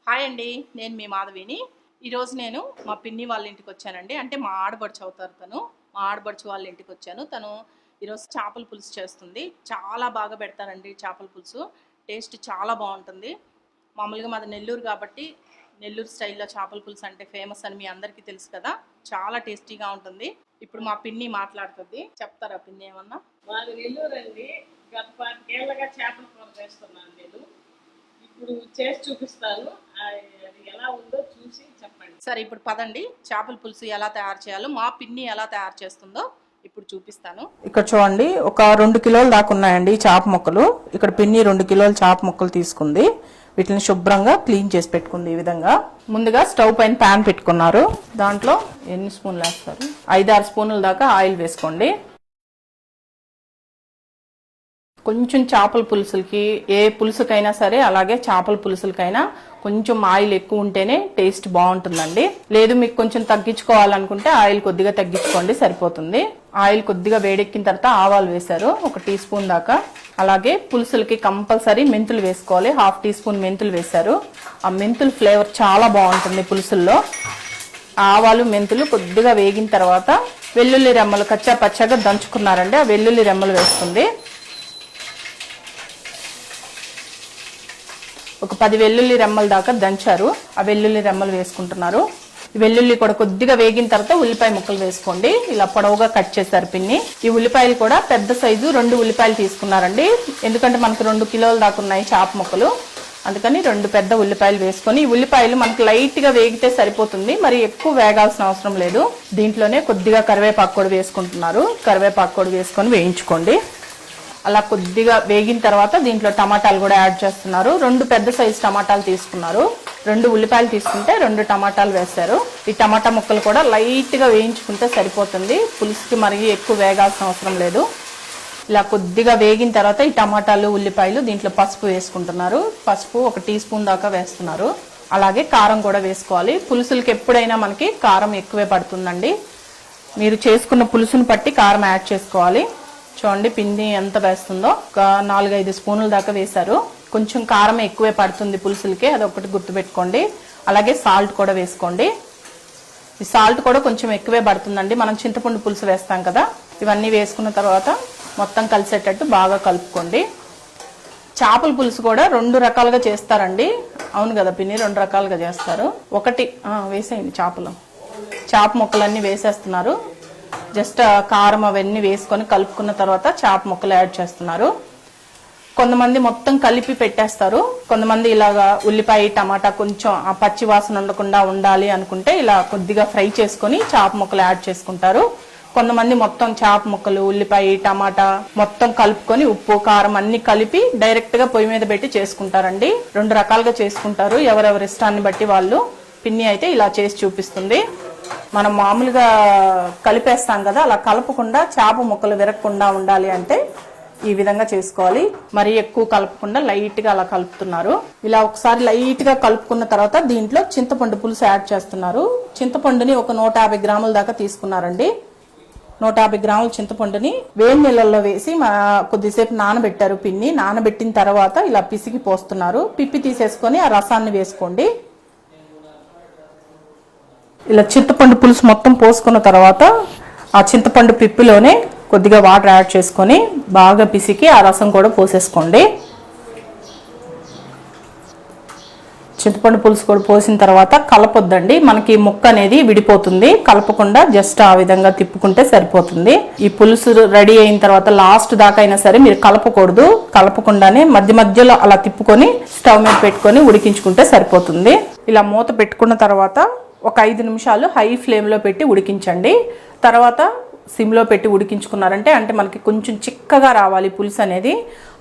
Hi అండి, నేను మీ మాధవిని. ఈరోజు నేను మా పిన్ని వాళ్ళ ఇంటికి వచ్చానండి. అంటే మా ఆడబడుచు అవుతారు తను. మా ఆడబడుచు వాళ్ళ ఇంటికి వచ్చాను. తను ఈరోజు చేపల పులుసు చేస్తుంది. చాలా బాగా పెడతారండి చేపల పులుసు. టేస్ట్ చాలా బాగుంటుంది. మామూలుగా మాది నెల్లూరు కాబట్టి నెల్లూరు స్టైల్లో చేపల పులుసు అంటే ఫేమస్ అని మీ అందరికీ తెలుసు కదా. చాలా టేస్టీగా ఉంటుంది. ఇప్పుడు మా పిన్ని మాట్లాడుతుంది. చెప్తారా పిన్ని ఏమన్నా? మాది నెల్లూరు అండి. గత 10 ఏళ్ళగా చేపల కూర చేస్తున్నాను నేను. ఇప్పుడు చేసి చూపిస్తాను. అది ఎలా ఉందో చూసి చెప్పండి. సరే, ఇప్పుడు పదండి చేపల పులుసు ఎలా తయారు చేయాలో మా పిన్ని ఎలా తయారు చేస్తుందో ఇప్పుడు చూపిస్తాను. ఇక్కడ చూడండి, ఒక 2 కిలోలు దాకా ఉన్నాయండి చేప ముక్కలు. ఇక్కడ పిన్ని 2 కిలోల చేప ముక్కలు తీసుకుంది. వీటిని శుభ్రంగా క్లీన్ చేసి పెట్టుకుంది. ఈ విధంగా ముందుగా స్టవ్ పైన ప్యాన్ పెట్టుకున్నారు. దాంట్లో ఎన్ని స్పూన్లు వేస్తారు? 5-6 స్పూన్ల దాకా ఆయిల్ వేసుకోండి. కొంచెం చేపల పులుసులకి, ఏ పులుసుకైనా సరే అలాగే చేపల పులుసులకైనా కొంచెం ఆయిల్ ఎక్కువ ఉంటేనే టేస్ట్ బాగుంటుందండి. లేదు మీకు కొంచెం తగ్గించుకోవాలనుకుంటే ఆయిల్ కొద్దిగా తగ్గించుకోండి, సరిపోతుంది. ఆయిల్ కొద్దిగా వేడెక్కిన తర్వాత ఆవాలు వేశారు, 1 టీ స్పూన్ దాకా. అలాగే పులుసులకి కంపల్సరీ మెంతులు వేసుకోవాలి, 1/2 టీ స్పూన్ మెంతులు వేశారు. ఆ మెంతుల ఫ్లేవర్ చాలా బాగుంటుంది పులుసుల్లో. ఆవాలు మెంతులు కొద్దిగా వేగిన తర్వాత వెల్లుల్లి రెమ్మలు కచ్చా పచ్చగా దంచుకున్నారండి, ఆ వెల్లుల్లి రెమ్మలు వేస్తుంది. ఒక 10 వెల్లుల్లి రెమ్మల దాకా దంచారు, ఆ వెల్లుల్లి రెమ్మలు వేసుకుంటున్నారు. వెల్లుల్లి కూడా కొద్దిగా వేగిన తర్వాత ఉల్లిపాయ ముక్కలు వేసుకోండి. ఇలా పొడవుగా కట్ చేశారు పిన్ని. ఈ ఉల్లిపాయలు కూడా పెద్ద సైజు 2 ఉల్లిపాయలు తీసుకున్నారండి. ఎందుకంటే మనకు 2 కిలోల దాకా ఉన్నాయి చేప ముక్కలు, అందుకని 2 పెద్ద ఉల్లిపాయలు వేసుకొని, ఈ ఉల్లిపాయలు మనకు లైట్ గా వేగితే సరిపోతుంది, మరి ఎక్కువ వేగాల్సిన అవసరం లేదు. దీంట్లోనే కొద్దిగా కరివేపాకు కూడా వేసుకుంటున్నారు. కరివేపాకు కూడా వేసుకొని వేయించుకోండి. అలా కొద్దిగా వేగిన తర్వాత దీంట్లో టమాటాలు కూడా యాడ్ చేస్తున్నారు. 2 పెద్ద సైజు టమాటాలు తీసుకున్నారు. 2 ఉల్లిపాయలు తీసుకుంటే 2 టమాటాలు వేశారు. ఈ టమాటా ముక్కలు కూడా లైట్ గా వేయించుకుంటే సరిపోతుంది, పులుసుకి మరి ఎక్కువ వేగాల్సిన అవసరం లేదు. ఇలా కొద్దిగా వేగిన తర్వాత ఈ టమాటాలు ఉల్లిపాయలు దీంట్లో పసుపు వేసుకుంటున్నారు. పసుపు 1 టీ స్పూన్ దాకా వేస్తున్నారు. అలాగే కారం కూడా వేసుకోవాలి. పులుసులకి ఎప్పుడైనా మనకి కారం ఎక్కువే పడుతుందండి. మీరు చేసుకున్న పులుసుని బట్టి కారం యాడ్ చేసుకోవాలి. చూడండి పిన్ని ఎంత వేస్తుందో, ఒక 4-5 స్పూన్ల దాకా వేశారు. కొంచెం కారం ఎక్కువే పడుతుంది పులుసులకి, అదొకటి గుర్తుపెట్టుకోండి. అలాగే సాల్ట్ కూడా వేసుకోండి. ఈ సాల్ట్ కూడా కొంచెం ఎక్కువే పడుతుందండి, మనం చింతపండు పులుసు వేస్తాం కదా. ఇవన్నీ వేసుకున్న తర్వాత మొత్తం కలిసేటట్టు బాగా కలుపుకోండి. చేపల పులుసు కూడా 2 రకాలుగా చేస్తారండి. అవును కదా పిన్ని, 2 రకాలుగా చేస్తారు. ఒకటి వేసేయండి, చేప ముక్కలన్నీ వేసేస్తున్నారు. జస్ట్ కారం అవన్నీ వేసుకొని కలుపుకున్న తర్వాత చేప ముక్కలు యాడ్ చేస్తున్నారు. కొంతమంది మొత్తం కలిపి పెట్టేస్తారు. కొంతమంది ఇలాగా ఉల్లిపాయ టమాటా కొంచెం ఆ పచ్చి వాసన ఉండకుండా ఉండాలి అనుకుంటే ఇలా కొద్దిగా ఫ్రై చేసుకొని చేప ముక్కలు యాడ్ చేసుకుంటారు. కొంతమంది మొత్తం చేప ముక్కలు, ఉల్లిపాయ, టమాటా మొత్తం కలుపుకొని ఉప్పు కారం అన్ని కలిపి డైరెక్ట్ గా పొయ్యి మీద పెట్టి చేసుకుంటారండి. 2 రకాలుగా చేసుకుంటారు, ఎవరెవరి ఇష్టాన్ని బట్టి వాళ్ళు. పిన్ని అయితే ఇలా చేసి చూపిస్తుంది. మనం మామూలుగా కలిపేస్తాం కదా, అలా కలపకుండా చేప ముక్కలు విరగకుండా ఉండాలి అంటే ఈ విధంగా చేసుకోవాలి. మరి ఎక్కువ కలపకుండా లైట్ గా అలా కలుపుతున్నారు. ఇలా ఒకసారి లైట్ గా కలుపుకున్న తర్వాత దీంట్లో చింతపండు పులుసు యాడ్ చేస్తున్నారు. చింతపండుని ఒక 150 గ్రాముల దాకా తీసుకున్నారండి. 150 గ్రాముల చింతపండుని వేడి నీళ్ళల్లో వేసి కొద్దిసేపు నానబెట్టారు పిన్ని. నానబెట్టిన తర్వాత ఇలా పిసికి పోస్తున్నారు. పిప్పి తీసేసుకొని ఆ రసాన్ని వేసుకోండి. ఇలా చింతపండు పులుసు మొత్తం పోసుకున్న తర్వాత ఆ చింతపండు పిప్పిలోనే కొద్దిగా వాటర్ యాడ్ చేసుకొని బాగా పిసికి ఆ రసం కూడా పోసేసుకోండి. చింతపండు పులుసు కూడా పోసిన తర్వాత కలపొద్దండి, మనకి ముక్క అనేది విడిపోతుంది. కలపకుండా జస్ట్ ఆ విధంగా తిప్పుకుంటే సరిపోతుంది. ఈ పులుసు రెడీ అయిన తర్వాత లాస్ట్ దాకా అయినా సరే మీరు కలపకూడదు. కలపకుండానే మధ్య మధ్యలో అలా తిప్పుకొని స్టవ్ మీద పెట్టుకొని ఉడికించుకుంటే సరిపోతుంది. ఇలా మూత పెట్టుకున్న తర్వాత ఒక 5 నిమిషాలు హై ఫ్లేమ్లో పెట్టి ఉడికించండి. తర్వాత సిమ్లో పెట్టి ఉడికించుకున్నారంటే అంటే మనకి కొంచెం చిక్కగా రావాలి పులుసు అనేది.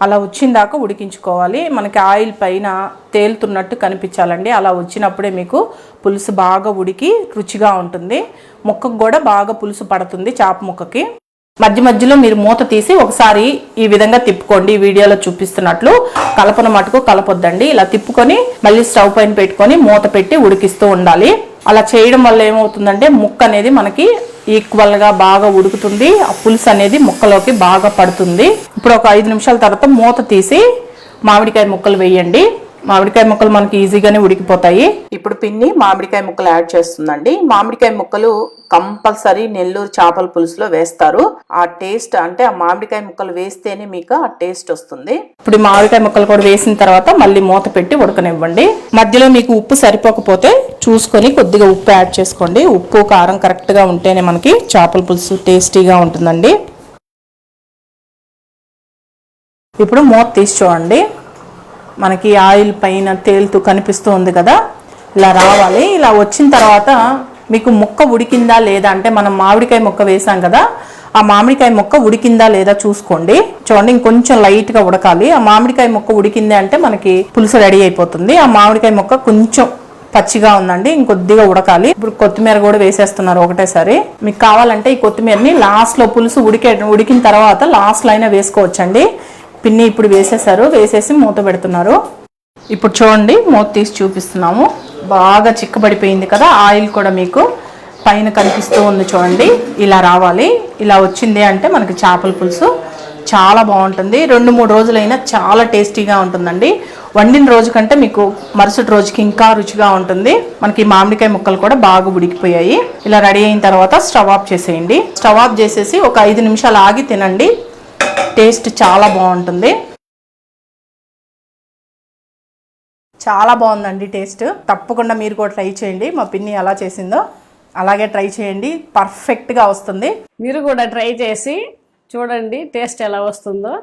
అలా వచ్చిందాకా ఉడికించుకోవాలి. మనకి ఆయిల్ పైన తేలుతున్నట్టు కనిపించాలండి. అలా వచ్చినప్పుడే మీకు పులుసు బాగా ఉడికి రుచిగా ఉంటుంది. ముక్కకు కూడా బాగా పులుసు పడుతుంది చేప ముక్కకి. మధ్య మధ్యలో మీరు మూత తీసి ఒకసారి ఈ విధంగా తిప్పుకోండి. వీడియోలో చూపిస్తున్నట్లు కలపన మటుకు కలపొద్దండి. ఇలా తిప్పుకొని మళ్ళీ స్టవ్ పైన పెట్టుకొని మూత పెట్టి ఉడికిస్తూ ఉండాలి. అలా చేయడం వల్ల ఏమవుతుందంటే ముక్క అనేది మనకి ఈక్వల్ గా బాగా ఉడుకుతుంది. ఆ పులుసు అనేది ముక్కలోకి బాగా పడుతుంది. ఇప్పుడు ఒక 5 నిమిషాల తర్వాత మూత తీసి మామిడికాయ ముక్కలు వేయండి. మామిడికాయ ముక్కలు మనకి ఈజీగానే ఉడికిపోతాయి. ఇప్పుడు పిన్ని మామిడికాయ ముక్కలు యాడ్ చేస్తుందండి. మామిడికాయ ముక్కలు కంపల్సరీ నెల్లూరు చేపల పులుసులో వేస్తారు. ఆ టేస్ట్ అంటే ఆ మామిడికాయ ముక్కలు వేస్తేనే మీకు ఆ టేస్ట్ వస్తుంది. ఇప్పుడు మామిడికాయ ముక్కలు కూడా వేసిన తర్వాత మళ్ళీ మూత పెట్టి ఉడకనివ్వండి. మధ్యలో మీకు ఉప్పు సరిపోకపోతే చూసుకొని కొద్దిగా ఉప్పు యాడ్ చేసుకోండి. ఉప్పు కారం కరెక్ట్ గా ఉంటేనే మనకి చేపల పులుసు టేస్టీగా ఉంటుందండి. ఇప్పుడు మూత తీసి చూడండి. మనకి ఆయిల్ పైన తేలుతూ కనిపిస్తూ ఉంది కదా, ఇలా రావాలి. ఇలా వచ్చిన తర్వాత మీకు ముక్క ఉడికిందా లేదా అంటే మనం మామిడికాయ ముక్క వేసాం కదా, ఆ మామిడికాయ ముక్క ఉడికిందా లేదా చూసుకోండి. చూడండి ఇంకొంచెం లైట్గా ఉడకాలి. ఆ మామిడికాయ ముక్క ఉడికింది అంటే మనకి పులుసు రెడీ అయిపోతుంది. ఆ మామిడికాయ ముక్క కొంచెం పచ్చిగా ఉందండి, ఇంకొద్దిగా ఉడకాలి. ఇప్పుడు కొత్తిమీర కూడా వేసేస్తున్నారు ఒకటేసారి. మీకు కావాలంటే ఈ కొత్తిమీరని లాస్ట్లో పులుసు ఉడికిన తర్వాత లాస్ట్లో అయినా వేసుకోవచ్చండి. పిన్ని ఇప్పుడు వేసేసారు, వేసేసి మూత పెడుతున్నారు. ఇప్పుడు చూడండి మూత తీసి చూపిస్తున్నాము. బాగా చిక్కబడిపోయింది కదా, ఆయిల్ కూడా మీకు పైన కనిపిస్తూ ఉంది చూడండి. ఇలా రావాలి. ఇలా వచ్చింది అంటే మనకి చేపల పులుసు చాలా బాగుంటుంది. 2-3 రోజులైనా చాలా టేస్టీగా ఉంటుందండి. వండిన రోజు కంటే మీకు మరుసటి రోజుకి ఇంకా రుచిగా ఉంటుంది. మనకి మామిడికాయ ముక్కలు కూడా బాగా ఉడికిపోయాయి. ఇలా రెడీ అయిన తర్వాత స్టవ్ ఆఫ్ చేసేయండి. స్టవ్ ఆఫ్ చేసేసి ఒక 5 నిమిషాలు ఆగి తినండి. టేస్ట్ చాలా బాగుంటుంది. చాలా బాగుందండి టేస్ట్. తప్పకుండా మీరు కూడా ట్రై చేయండి. మా పిన్ని ఎలా చేసిందో అలాగే ట్రై చేయండి, పర్ఫెక్ట్గా వస్తుంది. మీరు కూడా ట్రై చేసి చూడండి టేస్ట్ ఎలా వస్తుందో.